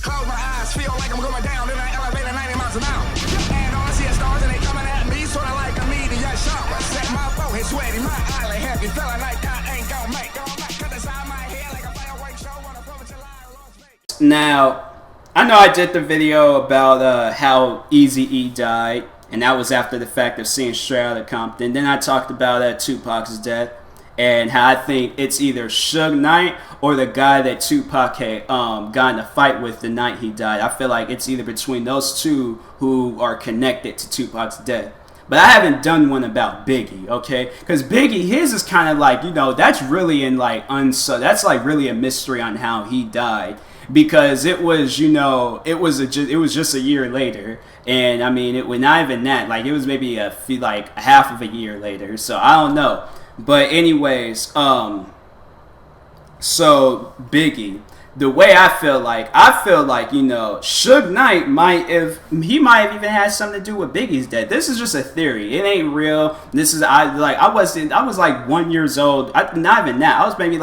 Close my eyes, feel like I'm going down in an elevator 90 miles an hour. And all I see is stars and they coming at me, sort of like a meteor shower. Set my forehead sweaty, my eyelid heavy, feeling like I ain't gonna make. Cut the side of my head like a fireworks show on the 4th of July in Las Vegas. Now, I know I did the video about how Eazy-E died, and that was after the fact of seeing Straight Outta Compton. Then I talked about Tupac's death, and how I think it's either Suge Knight or the guy that Tupac had got in a fight with the night he died. I feel like it's either between those two who are connected to Tupac's death. But I haven't done one about Biggie, okay? Because Biggie, his is kind of like, that's really in like that's like really a mystery on how he died. Because it was, it was just a year later, and I mean, it was not even that. Like, it was maybe like half of a year later. So I don't know. But anyways, so Biggie, the way I feel like, Suge Knight might have even had something to do with Biggie's death. This is just a theory. It ain't real. This is I was like 1 year old. Not even that. I was maybe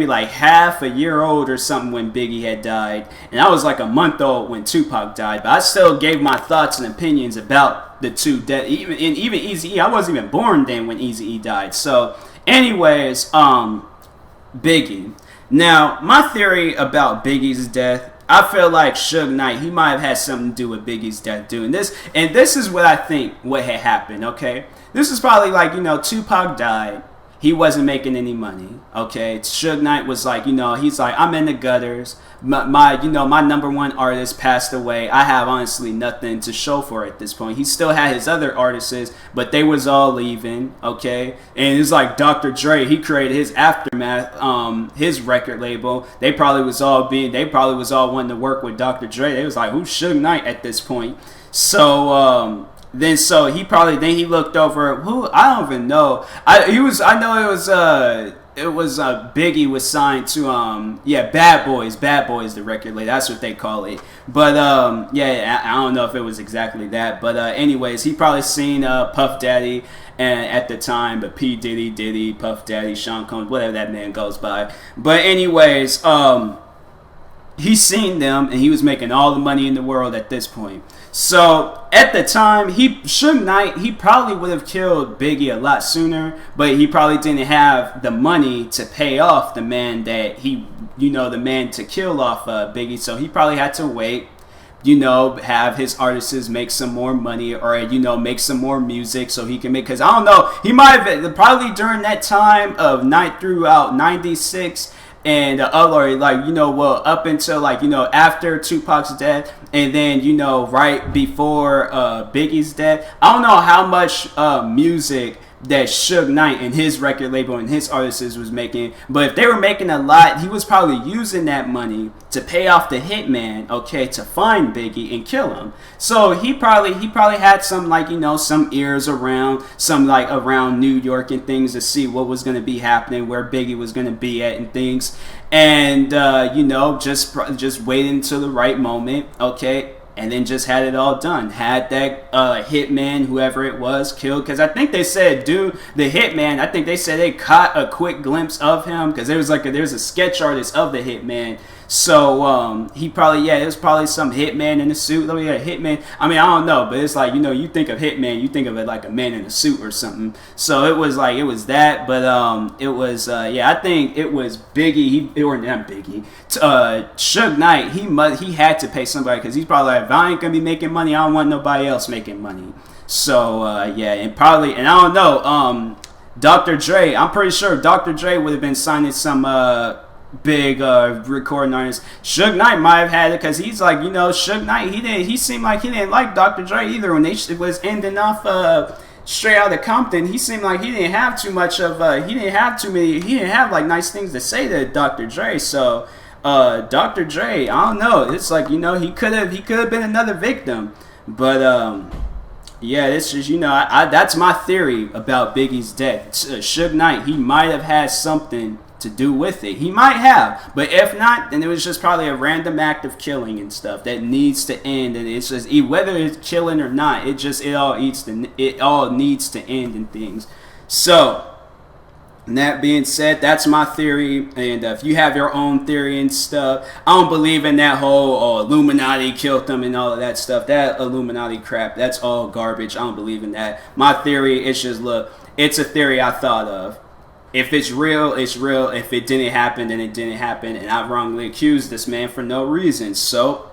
like half a year old or something when Biggie had died, and I was like a month old when Tupac died. But I still gave my thoughts and opinions about the two deaths. Even Eazy-E, I wasn't even born then when Eazy-E died. So, anyways, Biggie. Now, my theory about Biggie's death, I feel like Suge Knight, he might have had something to do with Biggie's death doing this, and this is what I think what had happened. Okay, this is probably like Tupac died. He wasn't making any money, okay? Suge Knight was like, he's like, I'm in the gutters. My number one artist passed away. I have honestly nothing to show for it at this point. He still had his other artists, but they was all leaving, okay? And it's like Dr. Dre, he created his Aftermath, his record label. They probably was all wanting to work with Dr. Dre. They was like, who's Suge Knight at this point? So, Then he looked over who I don't even know. Biggie was signed to Bad Boys the record label, that's what they call it. But I don't know if it was exactly that, but anyways, he probably seen Puff Daddy at the time, but P Diddy, Puff Daddy, Sean Combs, whatever that man goes by. But anyways, he seen them, and he was making all the money in the world at this point. So at the time, Suge Knight, he probably would have killed Biggie a lot sooner, but he probably didn't have the money to pay off the man that the man to kill off Biggie. So he probably had to wait, have his artists make some more money, or make some more music so he can make. Because I don't know, he might have probably during that time of throughout '96. And up until after Tupac's death, and then right before Biggie's death, I don't know how much music that Suge Knight and his record label and his artists was making, but if they were making a lot, he was probably using that money to pay off the hitman, okay, to find Biggie and kill him. So he probably had some some ears around around New York and things to see what was going to be happening, where Biggie was going to be at and things, and just waiting until the right moment, okay. And then just had it all done. Had that hitman, whoever it was, killed. Because I think they said, the hitman, I think they said they caught a quick glimpse of him. Because there's a sketch artist of the hitman. So he probably, it was probably some hitman in a suit. Hitman. I mean, I don't know. But it's like, you think of hitman, you think of it like a man in a suit or something. So it was that. But it was, I think it was Biggie. Or not Biggie. Suge Knight, he had to pay somebody, because he's probably like, if I ain't gonna be making money, I don't want nobody else making money. So and I don't know, Dr. Dre, I'm pretty sure Dr. Dre would have been signing some big recording artists. Suge Knight might have had it, because he's like, Suge Knight, he seemed like he didn't like Dr. Dre either when they was ending off Straight Outta Compton. He seemed like he didn't have too much of he didn't have like nice things to say to Dr. Dre. So Dr. Dre, I don't know. It's like, he could have been another victim. But it's just, that's my theory about Biggie's death. Suge Knight, he might have had something to do with it. He might have, but if not, then it was just probably a random act of killing and stuff that needs to end. And it's just, whether it's killing or not, it all needs to end and things. So And that being said, that's my theory. And if you have your own theory and stuff, I don't believe in that whole Illuminati killed them and all of that stuff. That Illuminati crap, that's all garbage. I don't believe in that. My theory is just, look, it's a theory I thought of. If it's real, it's real. If it didn't happen, then it didn't happen. And I wrongly accused this man for no reason. So,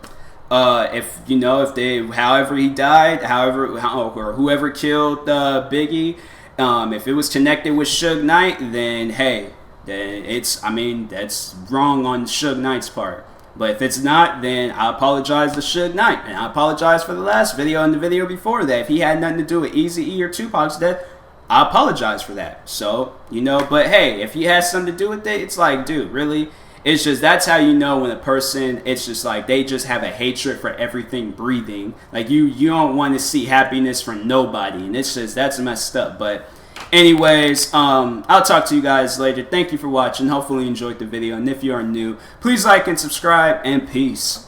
if you know, however he died, or whoever killed Biggie, if it was connected with Suge Knight, then hey, that's wrong on Suge Knight's part. But if it's not, then I apologize to Suge Knight, and I apologize for the last video and the video before that. If he had nothing to do with Eazy-E or Tupac's death, I apologize for that. So, you know, but hey, if he has something to do with it, it's like, dude, really? It's just, that's how you know when a person, it's just like they just have a hatred for everything breathing. Like you don't want to see happiness from nobody, and it's just, that's messed up. But anyways, I'll talk to you guys later. Thank you for watching. Hopefully you enjoyed the video, and if you are new, please like and subscribe, and peace.